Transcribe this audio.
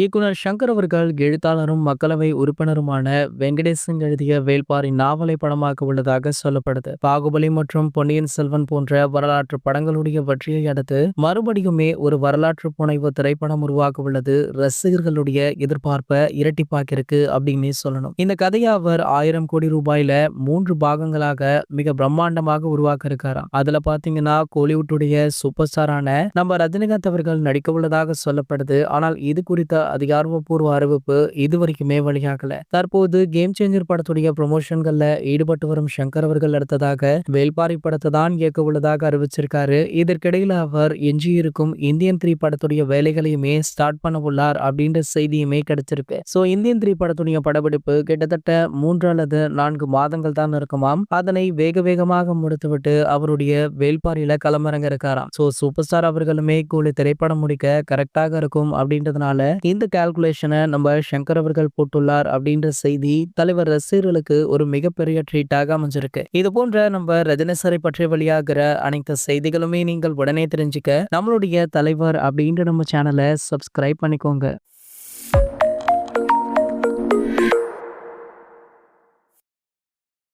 இயக்குனர் சங்கர் அவர்கள் எழுத்தாளரும் மக்களவை உறுப்பினருமான வெங்கடேசன் எழுதிய வேள்பாரி நாவலை படமாக்க உள்ளதாக சொல்லப்படுது. பாகுபலி மற்றும் பொன்னியின் செல்வன் போன்ற வரலாற்று படங்களுடைய வெற்றியை அடுத்து மறுபடியுமே ஒரு வரலாற்று புனைவு திரைப்படம் உருவாக்க உள்ளது ரசிகர்களுடைய எதிர்பார்ப்பை இரட்டிப்பாக்கிருக்கு அப்படின்னு சொல்லணும். இந்த கதையை அவர் 1000 கோடி ரூபாயில 3 பாகங்களாக மிக பிரம்மாண்டமாக உருவாக்க இருக்காராம். அதுல பாத்தீங்கன்னா கோலிவுட்டுடைய சூப்பர் ஸ்டாரான நம்ம ரஜினிகாந்த் அவர்கள் நடிக்க உள்ளதாக சொல்லப்படுது. ஆனால் இது குறித்த அதிகாரப்பூர்வ அறிவிப்பு இதுவரைக்குமே வெளியாகல. தற்போது கேம் சேஞ்சர் படத்துடைய ப்ரமோஷன்கள்ல ஈடுபட்டு வரும் சங்கர் அவர்கள் அடுத்ததாக வேள்பாரி படத்தை தான் இயக்க உள்ளதாக அறிவிச்சிருக்காரு. இதற்கிடையில அவர் எஞ்சியிருக்கும் இந்தியன் 3 படத்துடைய வேலைகளையுமே ஸ்டார்ட் பண்ண உள்ளார் அப்படின்ற செய்தியுமே கிடைச்சிருக்கு. சோ இந்தியன் 3 படத்துடைய படப்பிடிப்பு கிட்டத்தட்ட 3 அல்லது 4 மாதங்கள் தான் இருக்குமாம். அதனை வேக வேகமாக முடித்துவிட்டு அவருடைய வேள்பாரியில களமிறங்க இருக்காராம். சோ சூப்பர் ஸ்டார் அவர்களுமே கூலி திரைப்படம் முடிக்க கரெக்டாக இருக்கும் அப்படின்றதுனால இந்த கால்குலேஷனை நம்ம சங்கர் அவர்கள் போட்டுள்ளார் அப்படின்ற செய்தி தலைவர் ரசிகர்களுக்கு ஒரு மிகப்பெரிய ட்ரீட்டாக அமைஞ்சிருக்கு. இது போன்ற நம்ம ரஜினி சாரை பற்றி வெளியாகிற அனைத்து செய்திகளுமே நீங்கள் உடனே தெரிஞ்சுக்க நம்மளுடைய தலைவர் அப்படின்ற நம்ம சேனலை சப்ஸ்கிரைப் பண்ணிக்கோங்க.